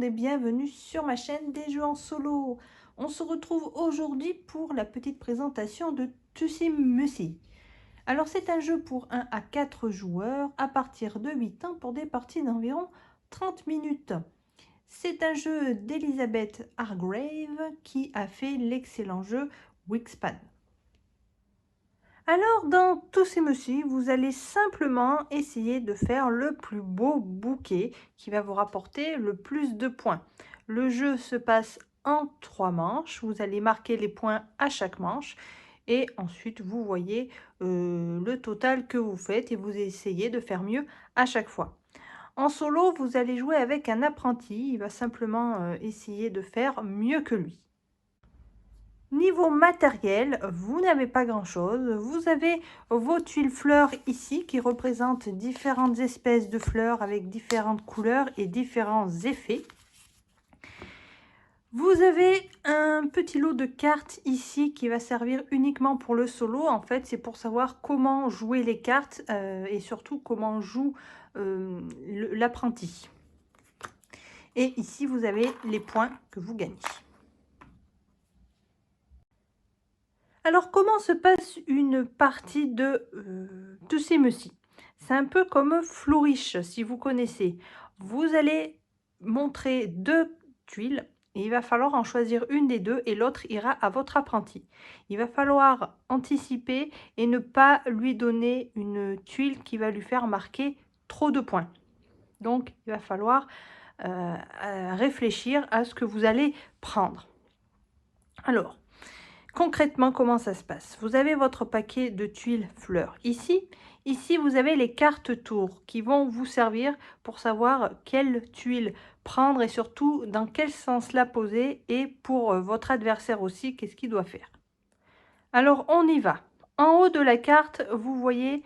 monde et bienvenue sur ma chaîne des jeux en solo. On se retrouve aujourd'hui pour la petite présentation de Tussim Alors c'est un jeu pour 1 à 4 joueurs à partir de 8 ans pour des parties d'environ 30 minutes. C'est un jeu d'Elizabeth Hargrave qui a fait l'excellent jeu Wingspan. Alors dans Tussim, vous allez simplement essayer de faire le plus beau bouquet qui va vous rapporter le plus de points. Le jeu se passe en 3 manches, vous allez marquer les points à chaque manche et ensuite vous voyez le total que vous faites et vous essayez de faire mieux à chaque fois. En solo, vous allez jouer avec un apprenti, il va simplement essayer de faire mieux que lui. Niveau matériel, vous n'avez pas grand-chose. Vous avez vos tuiles fleurs ici qui représentent différentes espèces de fleurs avec différentes couleurs et différents effets. Vous avez un petit lot de cartes ici qui va servir uniquement pour le solo. En fait, c'est pour savoir comment jouer les cartes et surtout comment joue l'apprenti. Et ici, vous avez les points que vous gagnez. Alors, comment se passe une partie de Tussim? C'est un peu comme Flourish, si vous connaissez. Vous allez montrer 2 tuiles et il va falloir en choisir une des 2 et l'autre ira à votre apprenti. Il va falloir anticiper et ne pas lui donner une tuile qui va lui faire marquer trop de points. Donc, il va falloir réfléchir à ce que vous allez prendre. Alors, concrètement, comment ça se passe? Vous avez votre paquet de tuiles fleurs ici. Ici, vous avez les cartes tours qui vont vous servir pour savoir quelle tuile prendre et surtout dans quel sens la poser et pour votre adversaire aussi, qu'est-ce qu'il doit faire. Alors, on y va. En haut de la carte, vous voyez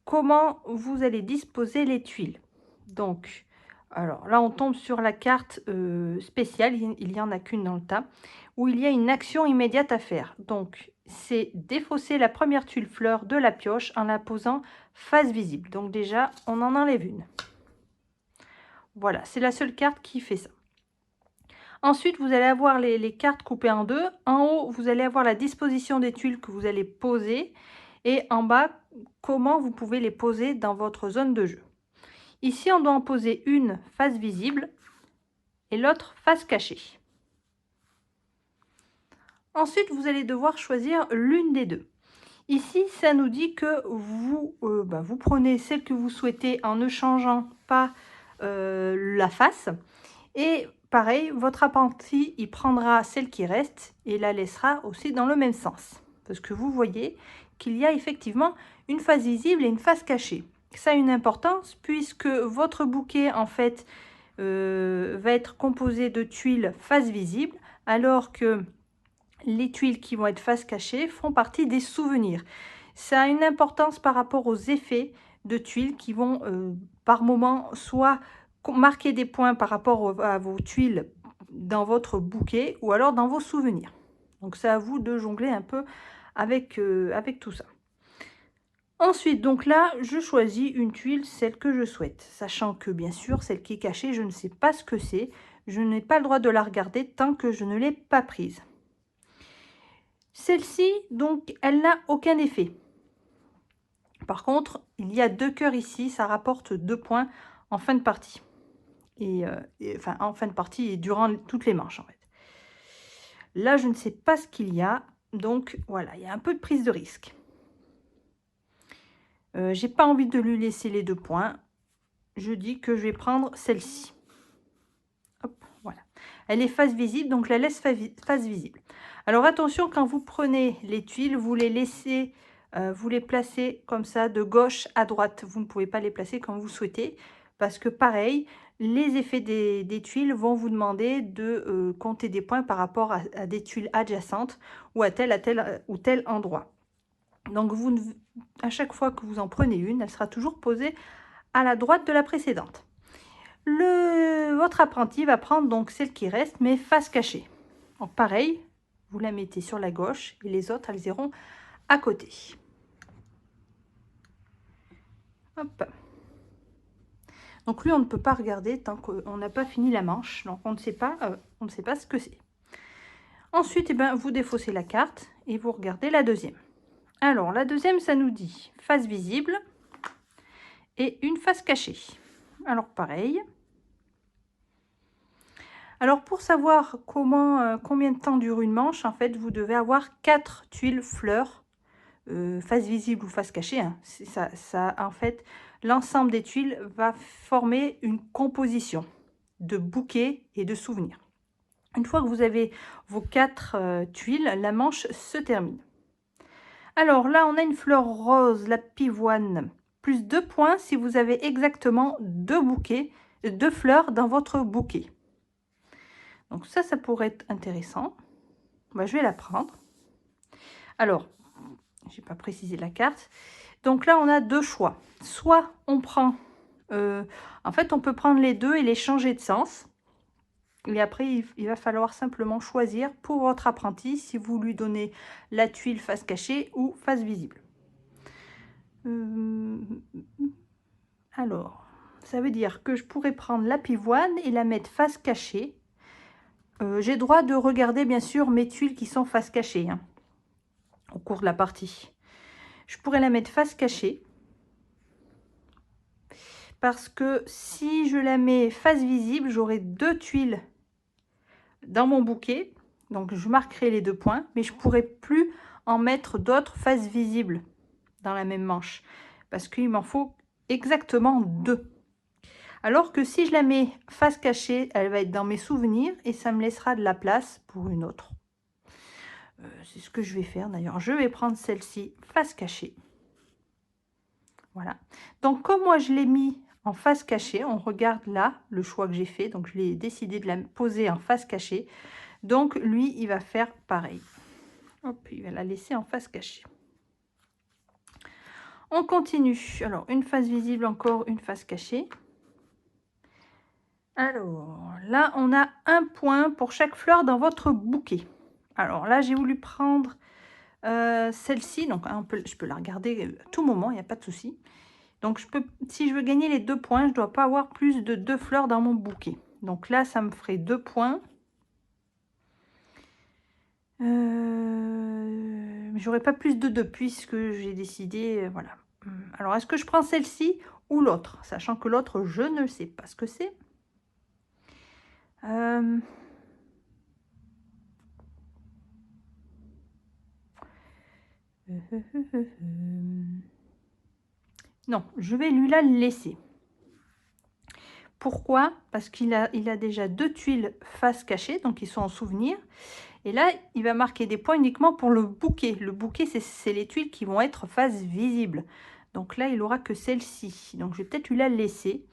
comment vous allez disposer les tuiles. Donc, alors là, on tombe sur la carte spéciale, il n'y en a qu'une dans le tas, où il y a une action immédiate à faire. Donc, c'est défausser la première tuile fleur de la pioche en la posant face visible. Donc déjà, on en enlève une. Voilà, c'est la seule carte qui fait ça. Ensuite, vous allez avoir les cartes coupées en deux. En haut, vous allez avoir la disposition des tuiles que vous allez poser. Et en bas, comment vous pouvez les poser dans votre zone de jeu. Ici, on doit en poser une face visible et l'autre face cachée. Ensuite, vous allez devoir choisir l'une des deux. Ici, ça nous dit que vous prenez celle que vous souhaitez en ne changeant pas la face. Et pareil, votre apprenti, il prendra celle qui reste et la laissera aussi dans le même sens. Parce que vous voyez qu'il y a effectivement une face visible et une face cachée. Ça a une importance puisque votre bouquet, en fait, va être composé de tuiles face visible, alors que les tuiles qui vont être face cachée font partie des souvenirs. Ça a une importance par rapport aux effets de tuiles qui vont par moment soit marquer des points par rapport à vos tuiles dans votre bouquet ou alors dans vos souvenirs. Donc c'est à vous de jongler un peu avec tout ça. Ensuite, donc là, je choisis une tuile, celle que je souhaite, sachant que bien sûr, celle qui est cachée, je ne sais pas ce que c'est. Je n'ai pas le droit de la regarder tant que je ne l'ai pas prise. Celle-ci, donc, elle n'a aucun effet. Par contre, il y a 2 cœurs ici, ça rapporte 2 points en fin de partie. Enfin, en fin de partie et durant toutes les manches, en fait. Là, je ne sais pas ce qu'il y a, donc voilà, il y a un peu de prise de risque. J'ai pas envie de lui laisser les 2 points. Je dis que je vais prendre celle-ci. Hop, voilà. Elle est face visible, donc la laisse face visible. Alors attention, quand vous prenez les tuiles, vous les laissez, vous les placez comme ça de gauche à droite. Vous ne pouvez pas les placer comme vous souhaitez, parce que pareil, les effets des tuiles vont vous demander de compter des points par rapport à des tuiles adjacentes ou à tel ou tel endroit. Donc à chaque fois que vous en prenez une, elle sera toujours posée à la droite de la précédente. Votre apprenti va prendre donc celle qui reste, mais face cachée. Donc pareil, vous la mettez sur la gauche et les autres, elles iront à côté. Hop. Donc lui, on ne peut pas regarder tant qu'on n'a pas fini la manche. Donc on ne sait pas ce que c'est. Ensuite, eh ben, vous défaussez la carte et vous regardez la deuxième. Alors, la deuxième, ça nous dit face visible et une face cachée. Alors, pareil. Alors, pour savoir combien de temps dure une manche, en fait, vous devez avoir 4 tuiles fleurs, face visible ou face cachée. Hein. En fait, l'ensemble des tuiles va former une composition de bouquets et de souvenirs. Une fois que vous avez vos 4 tuiles, la manche se termine. Alors là, on a une fleur rose, la pivoine, plus 2 points si vous avez exactement 2 fleurs dans votre bouquet. Donc ça pourrait être intéressant. Bah, je vais la prendre. Alors, j'ai pas précisé la carte. Donc là, on a 2 choix. Soit on prend, en fait, on peut prendre les deux et les changer de sens. Et après, il va falloir simplement choisir pour votre apprenti si vous lui donnez la tuile face cachée ou face visible. Alors, ça veut dire que je pourrais prendre la pivoine et la mettre face cachée. J'ai droit de regarder bien sûr mes tuiles qui sont face cachée hein, au cours de la partie. Je pourrais la mettre face cachée parce que si je la mets face visible, j'aurai 2 tuiles dans mon bouquet. Donc je marquerai les 2 points, mais je pourrais plus en mettre d'autres face visible dans la même manche parce qu'il m'en faut exactement 2. Alors que si je la mets face cachée, elle va être dans mes souvenirs et ça me laissera de la place pour une autre. C'est ce que je vais faire d'ailleurs. Je vais prendre celle-ci face cachée. Voilà. Donc comme moi je l'ai mis en face cachée, on regarde là le choix que j'ai fait. Donc je l'ai décidé de la poser en face cachée. Donc lui, il va faire pareil. Hop, il va la laisser en face cachée. On continue. Alors une face visible, encore une face cachée. Alors là, on a 1 point pour chaque fleur dans votre bouquet. Alors là, j'ai voulu prendre celle-ci. Donc je peux la regarder à tout moment, il n'y a pas de souci. Donc si je veux gagner les 2 points, je ne dois pas avoir plus de 2 fleurs dans mon bouquet. Donc là, ça me ferait 2 points. J'aurais pas plus de 2 puisque j'ai décidé, voilà. Alors, est-ce que je prends celle-ci ou l'autre? Sachant que l'autre, je ne sais pas ce que c'est. Non, je vais lui la laisser. Pourquoi? Parce qu'il a déjà 2 tuiles face cachée, donc ils sont en souvenir. Et là, il va marquer des points uniquement pour le bouquet. Le bouquet, c'est les tuiles qui vont être face visible. Donc là, il aura que celle-ci. Donc, je vais peut-être lui la laisser.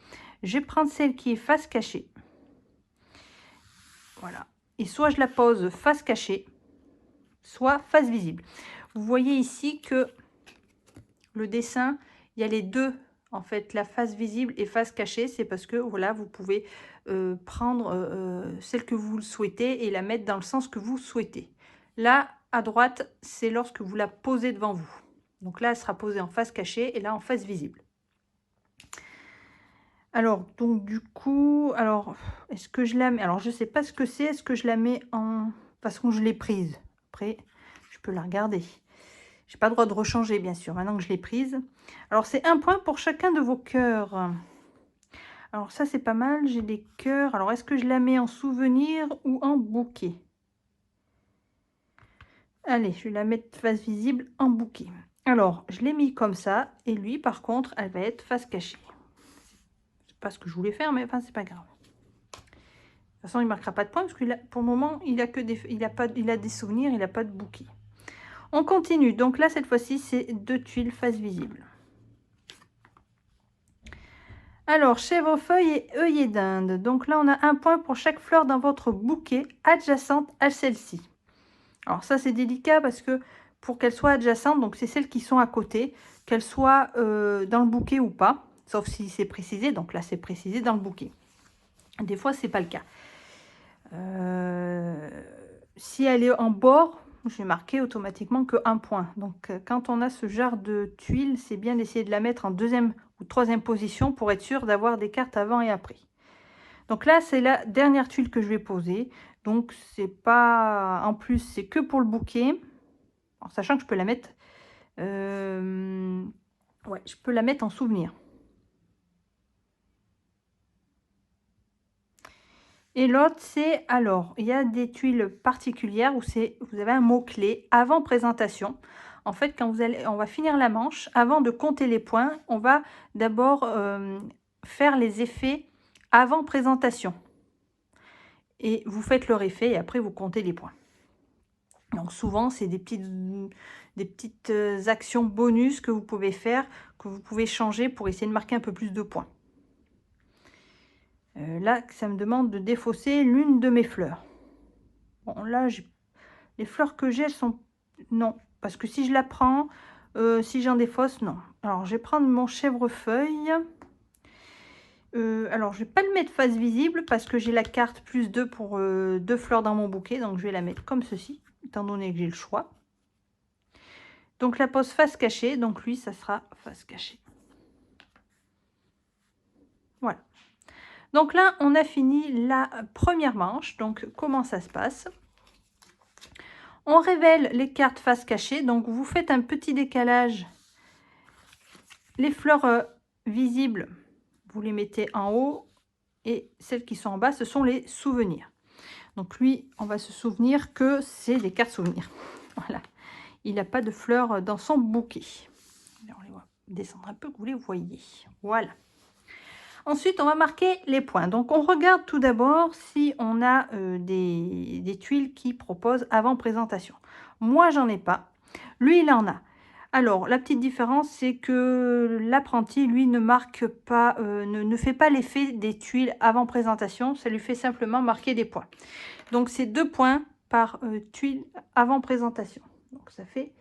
Je vais prendre celle qui est face cachée. Voilà. Et soit je la pose face cachée, soit face visible. Vous voyez ici que le dessin, il y a les deux, en fait, la face visible et face cachée. C'est parce que, voilà, vous pouvez prendre celle que vous souhaitez et la mettre dans le sens que vous souhaitez. Là, à droite, c'est lorsque vous la posez devant vous. Donc là, elle sera posée en face cachée et là, en face visible. Alors, donc du coup, alors, est-ce que je la mets? Alors, je sais pas ce que c'est. Est-ce que je la mets en... De toute façon, je l'ai prise. Après, je peux la regarder. J'ai pas le droit de rechanger, bien sûr, maintenant que je l'ai prise. Alors, c'est 1 point pour chacun de vos cœurs. Alors, ça, c'est pas mal. J'ai des cœurs. Alors, est-ce que je la mets en souvenir ou en bouquet? Allez, je vais la mettre face visible en bouquet. Alors, je l'ai mis comme ça. Et lui, par contre, elle va être face cachée. C'est pas ce que je voulais faire, mais enfin, c'est pas grave. De toute façon, il ne marquera pas de points parce que pour le moment, il a des souvenirs, il n'a pas de bouquet. On continue. Donc là, cette fois-ci, c'est 2 tuiles face visible. Alors, chèvrefeuille et œillet d'Inde. Donc là, on a 1 point pour chaque fleur dans votre bouquet adjacente à celle-ci. Alors ça, c'est délicat parce que pour qu'elles soient adjacentes, donc c'est celles qui sont à côté, qu'elles soient dans le bouquet ou pas, sauf si c'est précisé. Donc là, c'est précisé dans le bouquet. Des fois, c'est pas le cas. Si elle est en bord, je vais marquer automatiquement que 1 point. Donc quand on a ce genre de tuile, c'est bien d'essayer de la mettre en deuxième ou troisième position pour être sûr d'avoir des cartes avant et après. Donc là, c'est la dernière tuile que je vais poser. Donc, c'est pas... En plus, c'est que pour le bouquet. En sachant que je peux la mettre... Ouais, je peux la mettre en souvenir. Et l'autre, c'est... Alors, il y a des tuiles particulières où c'est vous avez un mot-clé avant présentation. En fait, quand vous allez... On va finir la manche. Avant de compter les points, on va d'abord faire les effets avant présentation. Et vous faites leur effet et après vous comptez les points. Donc souvent c'est des petites actions bonus que vous pouvez faire, que vous pouvez changer pour essayer de marquer un peu plus de points. Là ça me demande de défausser l'une de mes fleurs. Bon là les fleurs que j'ai elles sont... Non, parce que si je la prends, si j'en défausse, non. Alors je vais prendre mon chèvrefeuille. Alors, je vais pas le mettre face visible parce que j'ai la carte plus 2 pour 2 fleurs dans mon bouquet. Donc, je vais la mettre comme ceci, étant donné que j'ai le choix. Donc, la pose face cachée. Donc, lui, ça sera face cachée. Voilà. Donc là, on a fini la première manche. Donc, comment ça se passe? On révèle les cartes face cachée. Donc, vous faites un petit décalage. Les fleurs visibles, vous les mettez en haut. Et celles qui sont en bas, ce sont les souvenirs. Donc lui, on va se souvenir que c'est des cartes souvenirs. Voilà. Il n'a pas de fleurs dans son bouquet. On les voit descendre un peu, que vous les voyez. Voilà. Ensuite, on va marquer les points. Donc, on regarde tout d'abord si on a des tuiles qui proposent avant présentation. Moi, j'en ai pas. Lui, il en a. Alors, la petite différence, c'est que l'apprenti, lui, ne marque pas, ne fait pas l'effet des tuiles avant présentation. Ça lui fait simplement marquer des points. Donc, c'est 2 points par tuile avant présentation. Donc, ça fait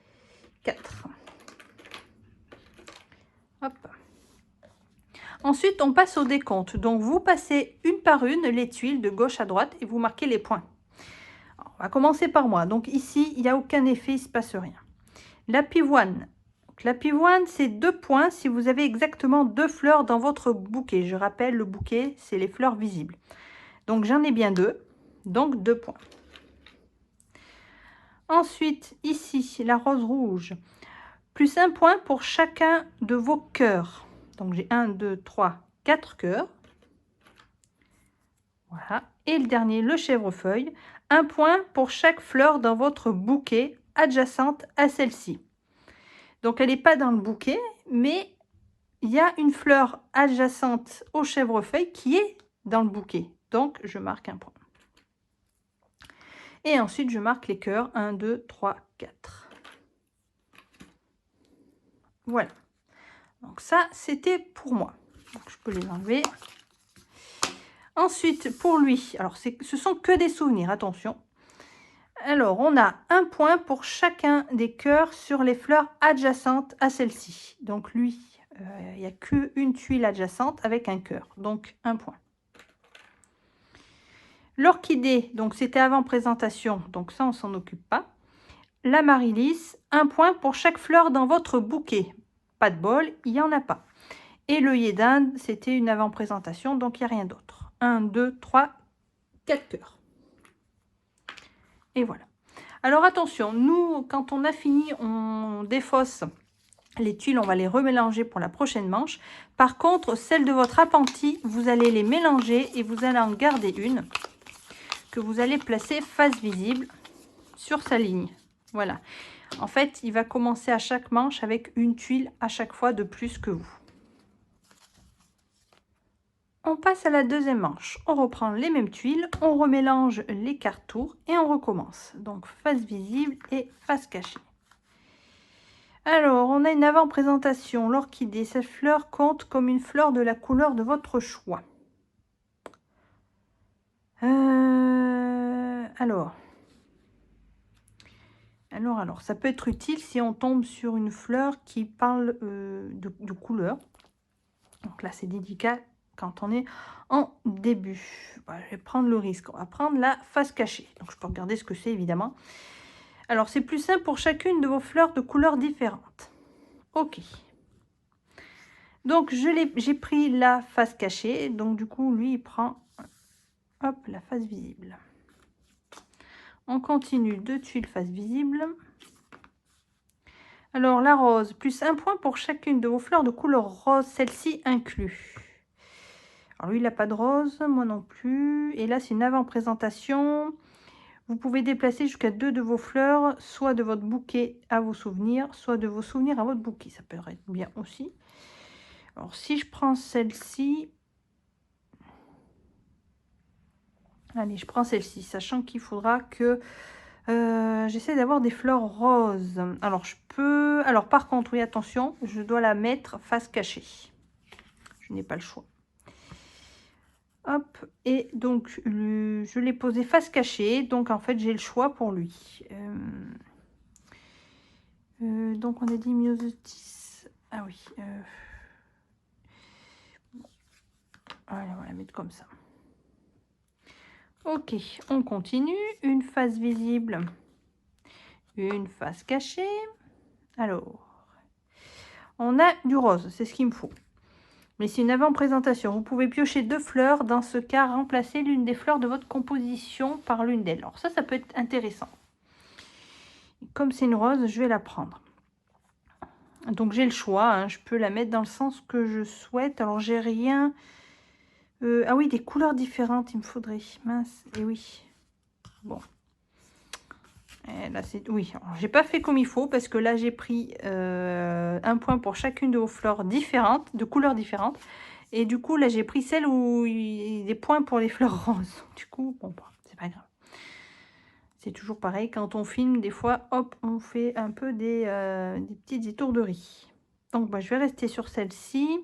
4. Hop. Ensuite, on passe au décompte. Donc, vous passez une par une les tuiles de gauche à droite et vous marquez les points. Alors, on va commencer par moi. Donc, ici, il n'y a aucun effet, il ne se passe rien. La pivoine. La pivoine, c'est 2 points si vous avez exactement 2 fleurs dans votre bouquet. Je rappelle, le bouquet, c'est les fleurs visibles. Donc, j'en ai bien 2. Donc, 2 points. Ensuite, ici, la rose rouge. Plus 1 point pour chacun de vos cœurs. Donc, j'ai 1, 2, 3, 4 cœurs. Voilà. Et le dernier, le chèvrefeuille. 1 point pour chaque fleur dans votre bouquet adjacente à celle-ci. Donc, elle n'est pas dans le bouquet, mais il y a une fleur adjacente au chèvrefeuille qui est dans le bouquet. Donc, je marque un point. Et ensuite, je marque les cœurs. 1, 2, 3, 4. Voilà. Donc, ça, c'était pour moi. Donc, je peux les enlever. Ensuite, pour lui, alors ce sont que des souvenirs, attention. Alors, on a 1 point pour chacun des cœurs sur les fleurs adjacentes à celle-ci. Donc, lui, il n'y a qu'une tuile adjacente avec un cœur. Donc, 1 point. L'orchidée, donc c'était avant présentation, donc ça, on s'en occupe pas. L'amaryllis, 1 point pour chaque fleur dans votre bouquet. Pas de bol, il n'y en a pas. Et l'œillet d'Inde, c'était une avant-présentation, donc il n'y a rien d'autre. 1, 2, 3, 4 cœurs. Et voilà. Alors attention, nous, quand on a fini, on défausse les tuiles, on va les remélanger pour la prochaine manche. Par contre, celles de votre appentis, vous allez les mélanger et vous allez en garder une que vous allez placer face visible sur sa ligne. Voilà. En fait, il va commencer à chaque manche avec une tuile à chaque fois de plus que vous. On passe à la deuxième manche. On reprend les mêmes tuiles, on remélange les cartes tours et on recommence. Donc face visible et face cachée. Alors, on a une avant-présentation. L'orchidée, cette fleur compte comme une fleur de la couleur de votre choix. Alors, ça peut être utile si on tombe sur une fleur qui parle de couleur. Donc là, c'est délicat quand on est en début. Voilà, je vais prendre le risque. On va prendre la face cachée. Donc, je peux regarder ce que c'est, évidemment. Alors, c'est plus simple pour chacune de vos fleurs de couleurs différentes. OK. Donc, j'ai pris la face cachée. Donc, du coup, lui, il prend, hop, la face visible. On continue, 2 tuiles face visible. Alors, la rose, plus 1 point pour chacune de vos fleurs de couleur rose, celle-ci inclus. Alors, lui, il n'a pas de rose, moi non plus. Et là, c'est une avant-présentation. Vous pouvez déplacer jusqu'à 2 de vos fleurs, soit de votre bouquet à vos souvenirs, soit de vos souvenirs à votre bouquet. Ça peut être bien aussi. Alors, si je prends celle-ci... Allez, je prends celle-ci, sachant qu'il faudra que j'essaie d'avoir des fleurs roses. Alors, je peux... Alors, par contre, oui, attention, je dois la mettre face cachée. Je n'ai pas le choix. Hop, et donc, je l'ai posé face cachée. Donc, en fait, j'ai le choix pour lui. Donc, on a dit myosotis. Ah oui. Allez, on va la mettre comme ça. Ok, on continue. Une face visible. Une face cachée. Alors, on a du rose, c'est ce qu'il me faut. Mais c'est une avant-présentation. Vous pouvez piocher 2 fleurs. Dans ce cas, remplacer l'une des fleurs de votre composition par l'une d'elles. Alors ça peut être intéressant. Comme c'est une rose, je vais la prendre. Donc j'ai le choix. Hein, je peux la mettre dans le sens que je souhaite. Alors j'ai rien... ah oui, des couleurs différentes, il me faudrait. Mince, et oui. Bon. Et là, c'est... Oui, j'ai pas fait comme il faut parce que là, j'ai pris 1 point pour chacune de vos fleurs différentes, de couleurs différentes. Et du coup, là, j'ai pris celle où il y a des points pour les fleurs roses. Du coup, bon, c'est pas grave. C'est toujours pareil. Quand on filme, des fois, hop, on fait un peu des petites étourderies. Donc, bah, je vais rester sur celle-ci.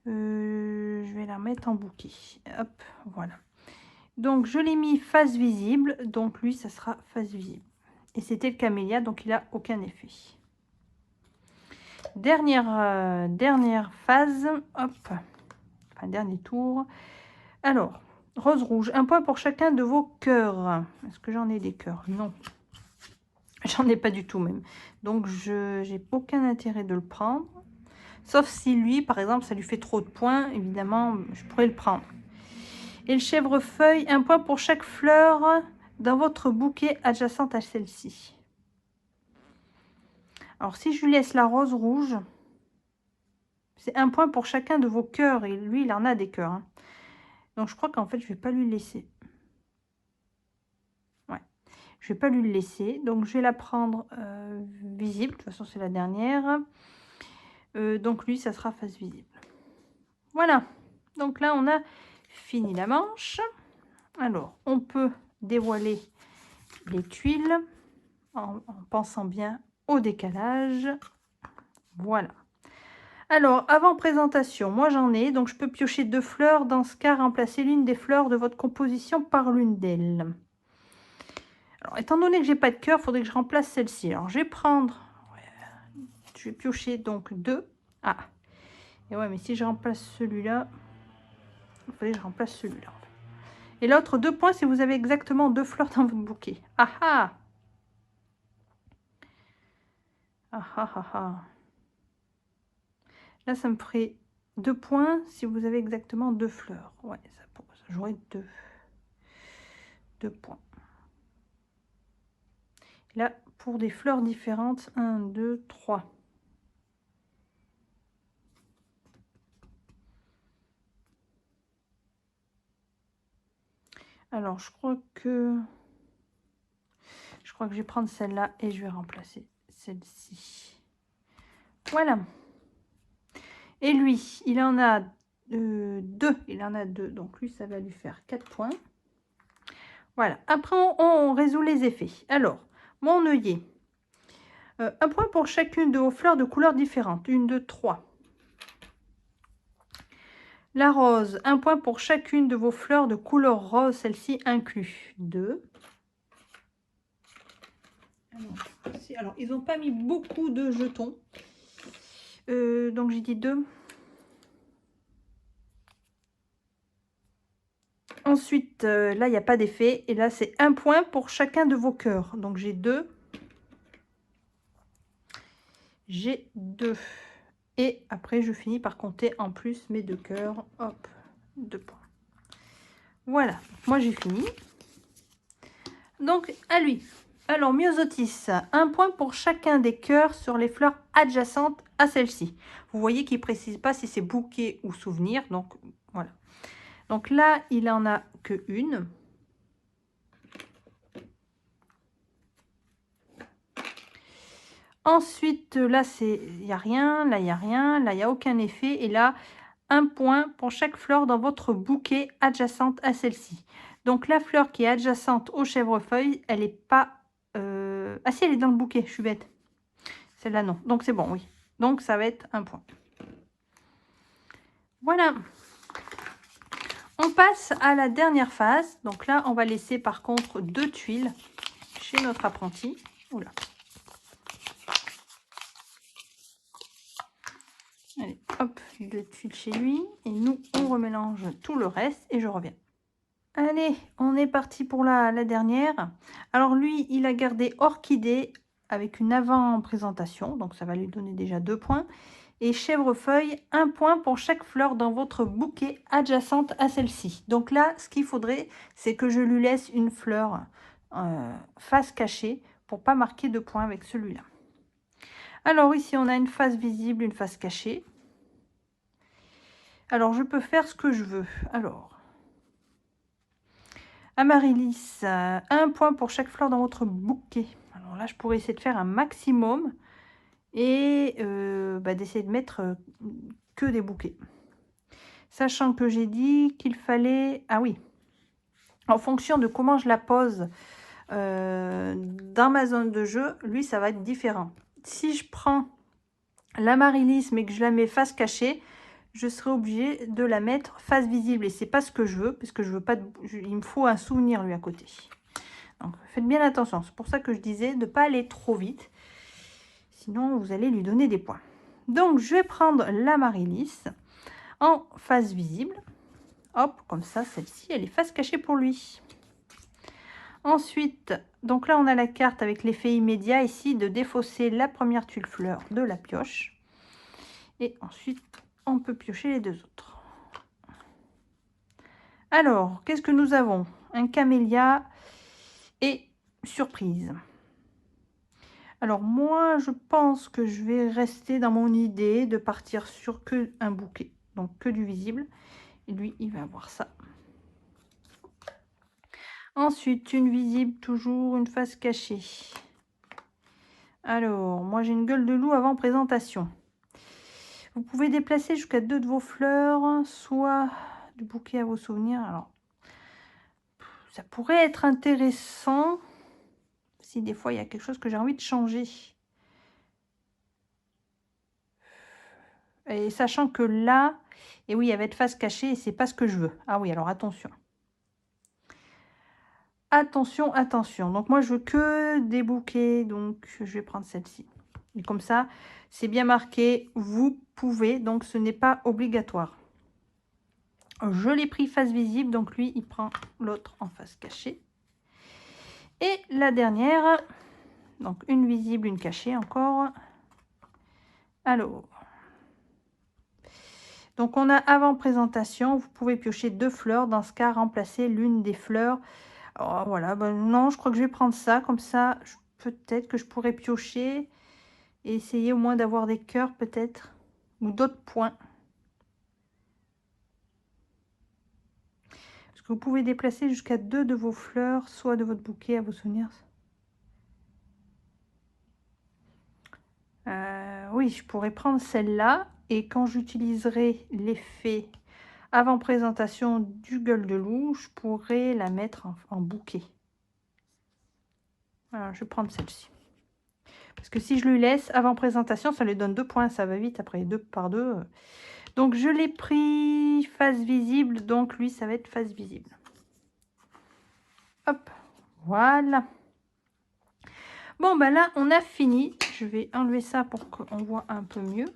Je vais la mettre en bouquet. Hop, voilà. Donc, je l'ai mis face visible. Donc, lui, ça sera face visible. Et c'était le camélia, donc il n'a aucun effet. Dernière phase. Hop. Enfin, dernier tour. Alors, rose rouge. 1 point pour chacun de vos cœurs. Est-ce que j'en ai des cœurs? Non. J'en ai pas du tout même. Donc, je n'ai aucun intérêt de le prendre. Sauf si lui, par exemple, ça lui fait trop de points. Évidemment, je pourrais le prendre. Et le chèvrefeuille, 1 point pour chaque fleur dans votre bouquet adjacente à celle-ci. Alors, si je lui laisse la rose rouge, c'est 1 point pour chacun de vos cœurs. Et lui, il en a des cœurs. Hein. Donc, je crois qu'en fait, je ne vais pas lui laisser. Ouais. Je ne vais pas lui le laisser. Donc, je vais la prendre visible. De toute façon, c'est la dernière. Donc, lui, ça sera face visible. Voilà. Donc là, on a fini la manche. Alors, on peut dévoiler les tuiles en pensant bien au décalage. Voilà. Alors, avant présentation, moi j'en ai, donc je peux piocher 2 fleurs. Dans ce cas, remplacer l'une des fleurs de votre composition par l'une d'elles. Alors, étant donné que j'ai pas de cœur, il faudrait que je remplace celle-ci. Alors, je vais prendre, je vais piocher donc 2. Ah, et ouais, mais si je remplace celui-là, il faudrait que je remplace celui-là. Et l'autre 2 points si vous avez exactement 2 fleurs dans votre bouquet. Ah ah! Ah ah ah ah! Là, ça me ferait 2 points si vous avez exactement 2 fleurs. Ouais, ça j'aurais 2 points. Là, pour des fleurs différentes, 1, 2, 3. Alors, je crois que je vais prendre celle-là et je vais remplacer celle-ci. Voilà. Et lui, il en a 2. Il en a 2. Donc, lui, ça va lui faire 4 points. Voilà. Après, on résout les effets. Alors, mon œillet. 1 point pour chacune de vos fleurs de couleurs différentes. 1, 2, 3. La rose, 1 point pour chacune de vos fleurs de couleur rose, celle-ci inclus. 2. Alors, ils n'ont pas mis beaucoup de jetons. Donc, j'ai dit 2. Ensuite, là, il n'y a pas d'effet. Et là, c'est 1 point pour chacun de vos cœurs. Donc, j'ai 2. J'ai 2. Et après, je finis par compter en plus mes 2 cœurs. Hop, 2 points. Voilà, moi j'ai fini. Donc, à lui. Alors, Myosotis, 1 point pour chacun des cœurs sur les fleurs adjacentes à celle-ci. Vous voyez qu'il ne précise pas si c'est bouquet ou souvenir. Donc, voilà. Donc là, il en a que une. Ensuite, là, il n'y a rien. Là, il n'y a rien. Là, il n'y a aucun effet. Et là, 1 point pour chaque fleur dans votre bouquet adjacente à celle-ci. Donc, la fleur qui est adjacente au chèvrefeuille, elle n'est pas... Ah si, elle est dans le bouquet, je suis bête. Celle-là, non. Donc, c'est bon, oui. Donc, ça va être 1 point. Voilà. On passe à la dernière phase. Donc là, on va laisser par contre 2 tuiles chez notre apprenti. Oula. Allez, hop, 2 tuiles chez lui. Et nous, on remélange tout le reste et je reviens. Allez, on est parti pour la dernière. Alors lui, il a gardé orchidée avec une avant-présentation. Donc ça va lui donner déjà 2 points. Et chèvrefeuille, 1 point pour chaque fleur dans votre bouquet adjacente à celle-ci. Donc là, ce qu'il faudrait, c'est que je lui laisse une fleur face cachée pour pas marquer de points avec celui-là. Alors ici, on a une face visible, une face cachée. Alors, je peux faire ce que je veux. Alors, Amaryllis, 1 point pour chaque fleur dans votre bouquet. Alors là, je pourrais essayer de faire un maximum et d'essayer de mettre que des bouquets. Sachant que j'ai dit qu'il fallait... Ah oui, en fonction de comment je la pose dans ma zone de jeu, lui, ça va être différent. Si je prends l'amaryllis mais que je la mets face cachée, je serai obligée de la mettre face visible. Et c'est pas ce que je veux, parce que je veux pas il me faut un souvenir, lui, à côté. Donc, faites bien attention. C'est pour ça que je disais de ne pas aller trop vite. Sinon, vous allez lui donner des points. Donc, je vais prendre l'amaryllis en face visible. Hop, comme ça, celle-ci, elle est face cachée pour lui. Ensuite, donc là, on a la carte avec l'effet immédiat ici de défausser la première tuile fleur de la pioche. Et ensuite, on peut piocher les 2 autres. Alors, qu'est-ce que nous avons? Un camélia et surprise. Alors, moi, je pense que je vais rester dans mon idée de partir sur que un bouquet. Donc, que du visible. Et lui, il va avoir ça. Ensuite, une visible, toujours une face cachée. Alors, moi, j'ai une gueule de loup avant présentation. Vous pouvez déplacer jusqu'à 2 de vos fleurs, soit du bouquet à vos souvenirs. Alors, ça pourrait être intéressant si des fois il y a quelque chose que j'ai envie de changer. Et sachant que là, et oui, elle va être face cachée et c'est pas ce que je veux. Ah oui, alors attention. Attention, attention. Donc moi, je veux que des bouquets, donc je vais prendre celle-ci. Et comme ça, c'est bien marqué, vous pouvez, donc ce n'est pas obligatoire. Je l'ai pris face visible, donc lui, il prend l'autre en face cachée. Et la dernière, donc une visible, une cachée encore. Alors, donc on a avant présentation, vous pouvez piocher 2 fleurs. Dans ce cas, remplacer l'une des fleurs. Alors, voilà, ben non, je crois que je vais prendre ça. Comme ça, peut-être que je pourrais piocher et essayer au moins d'avoir des cœurs peut-être. Ou d'autres points. Parce que vous pouvez déplacer jusqu'à 2 de vos fleurs, soit de votre bouquet à vos souvenirs. Oui, je pourrais prendre celle-là. Et quand j'utiliserai l'effet avant présentation du gueule de loup, je pourrais la mettre en bouquet. Alors, je vais prendre celle-ci. Parce que si je lui laisse avant présentation, ça lui donne 2 points. Ça va vite après 2 par 2. Donc, je l'ai pris face visible. Donc, lui, ça va être face visible. Hop, voilà. Bon, ben là, on a fini. Je vais enlever ça pour qu'on voit un peu mieux.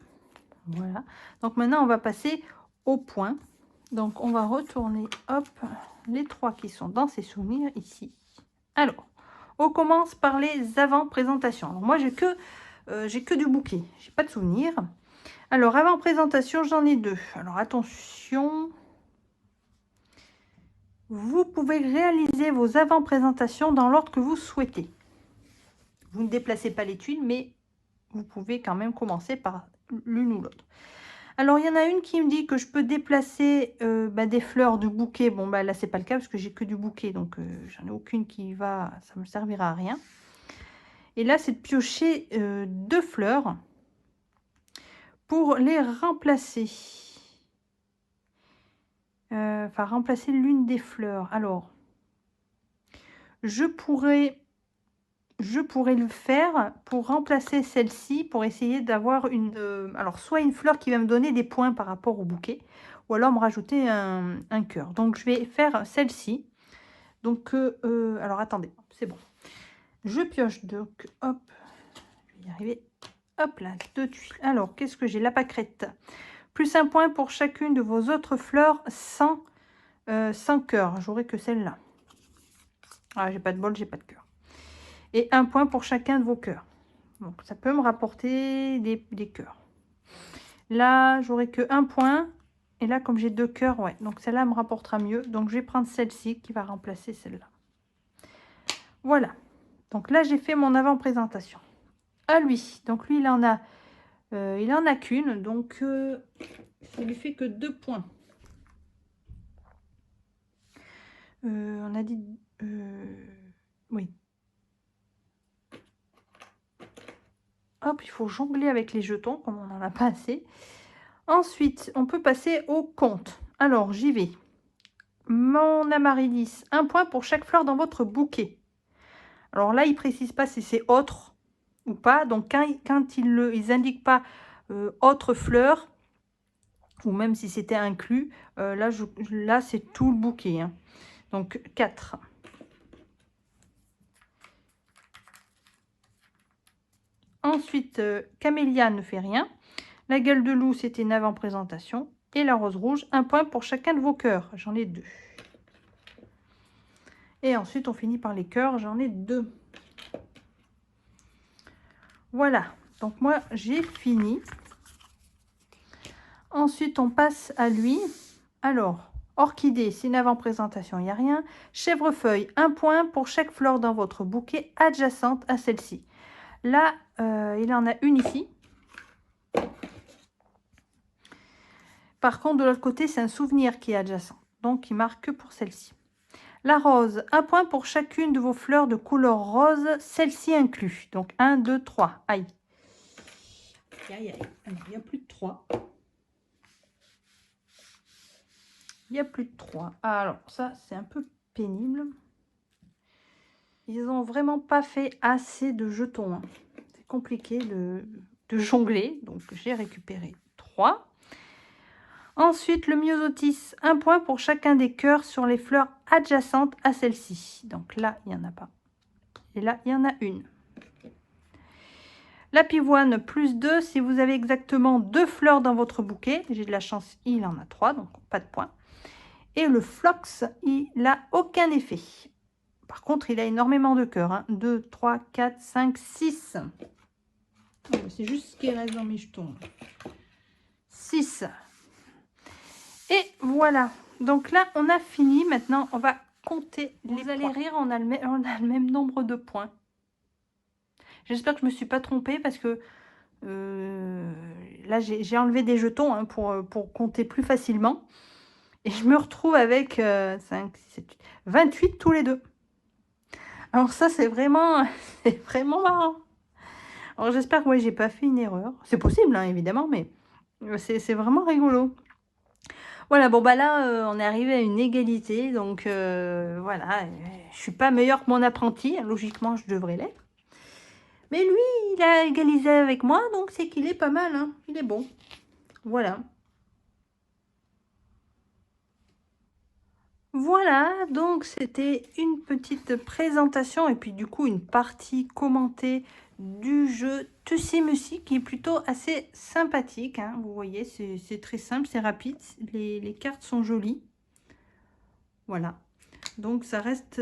Voilà. Donc, maintenant, on va passer au point. Donc, on va retourner, hop, les 3 qui sont dans ces souvenirs ici. Alors, on commence par les avant-présentations. Alors, moi, j'ai que du bouquet. J'ai pas de souvenirs. Alors, avant présentation, j'en ai deux. Alors, attention. Vous pouvez réaliser vos avant-présentations dans l'ordre que vous souhaitez. Vous ne déplacez pas les tuiles, mais vous pouvez quand même commencer par l'une ou l'autre. Alors, il y en a une qui me dit que je peux déplacer des fleurs de bouquet. Bon, là, c'est pas le cas parce que j'ai que du bouquet. Donc, j'en ai aucune qui va... Ça me servira à rien. Et là, c'est de piocher deux fleurs pour les remplacer. Enfin, remplacer l'une des fleurs. Alors, je pourrais le faire pour remplacer celle-ci, pour essayer d'avoir une... alors, soit une fleur qui va me donner des points par rapport au bouquet, ou alors me rajouter un cœur. Donc, je vais faire celle-ci. Donc, alors, attendez, c'est bon. Je pioche, donc, hop, je vais y arriver. Hop là, deux tuiles. Alors, qu'est-ce que j'ai? La pâquerette. Plus un point pour chacune de vos autres fleurs sans cœur. J'aurai que celle-là. Ah, j'ai pas de bol, j'ai pas de cœur. Et un point pour chacun de vos cœurs. Donc, ça peut me rapporter des cœurs. Là, j'aurai que un point. Et là, comme j'ai deux cœurs, ouais. Donc, celle-là me rapportera mieux. Donc, je vais prendre celle-ci qui va remplacer celle-là. Voilà. Donc, là, j'ai fait mon avant-présentation. À lui. Donc, lui, il en a qu'une. Donc, ça lui fait que 2 points. On a dit... oui. Hop, il faut jongler avec les jetons, comme on n'en a pas assez. Ensuite, on peut passer au compte. Alors, j'y vais. Mon amaryllis, un point pour chaque fleur dans votre bouquet. Alors là, il ne précise pas si c'est autre ou pas. Donc, quand ils n'indiquent pas autre fleur, ou même si c'était inclus, là c'est tout le bouquet. Hein. Donc, 4. Ensuite, Camélia ne fait rien. La gueule de loup, c'était une avant-présentation. Et la rose rouge, un point pour chacun de vos cœurs. J'en ai 2. Et ensuite, on finit par les cœurs. J'en ai 2. Voilà. Donc, moi, j'ai fini. Ensuite, on passe à lui. Alors, orchidée, c'est une avant-présentation, il n'y a rien. Chèvrefeuille, un point pour chaque fleur dans votre bouquet adjacente à celle-ci. Là, il en a une ici. Par contre, de l'autre côté, c'est un souvenir qui est adjacent. Donc, il marque que pour celle-ci. La rose, un point pour chacune de vos fleurs de couleur rose, celle-ci inclus. Donc, 1, 2, 3. Aïe. Aïe, aïe. Alors, il y a plus de 3. Il y a plus de 3. Alors, ça, c'est un peu pénible. Ils n'ont vraiment pas fait assez de jetons. Hein. C'est compliqué de jongler. Donc, j'ai récupéré 3. Ensuite, le myosotis, un point pour chacun des cœurs sur les fleurs adjacentes à celle-ci. Donc là, il n'y en a pas. Et là, il y en a une. La pivoine, plus 2 si vous avez exactement 2 fleurs dans votre bouquet. J'ai de la chance, il en a 3, donc pas de point. Et le phlox, il n'a aucun effet. Par contre, il a énormément de cœurs. Hein. 2, 3, 4, 5, 6. C'est juste ce qui reste dans mes jetons. 6. Et voilà. Donc là, on a fini. Maintenant, on va compter les points. Vous allez rire, on a le même nombre de points. J'espère que je ne me suis pas trompée parce que là, j'ai enlevé des jetons hein, pour compter plus facilement. Et je me retrouve avec 5, 6, 7, 8, 28 tous les deux. Alors ça, c'est vraiment marrant. Alors j'espère que j'ai pas fait une erreur. C'est possible, hein, évidemment, mais c'est vraiment rigolo. Voilà, bon bah là, on est arrivé à une égalité. Donc voilà, je suis pas meilleure que mon apprenti. Hein, logiquement, je devrais l'être. Mais lui, il a égalisé avec moi, donc c'est qu'il est pas mal. Hein, il est bon. Voilà. Voilà, donc c'était une petite présentation et puis du coup une partie commentée du jeu Tussi-Mussi qui est plutôt assez sympathique. Hein, vous voyez, c'est très simple, c'est rapide, les cartes sont jolies. Voilà, donc ça reste,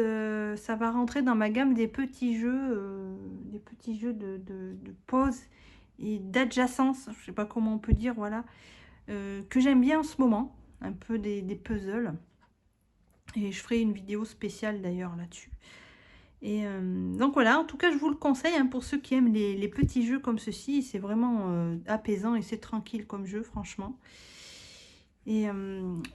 ça va rentrer dans ma gamme des petits jeux de pause et d'adjacence, je sais pas comment on peut dire, voilà, que j'aime bien en ce moment, un peu des puzzles. Et je ferai une vidéo spéciale d'ailleurs là-dessus. Et donc voilà, en tout cas, je vous le conseille hein, pour ceux qui aiment les petits jeux comme ceci. C'est vraiment apaisant et c'est tranquille comme jeu, franchement. Et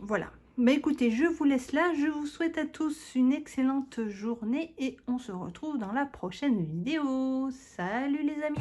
voilà. Bah écoutez, je vous laisse là. Je vous souhaite à tous une excellente journée et on se retrouve dans la prochaine vidéo. Salut les amis!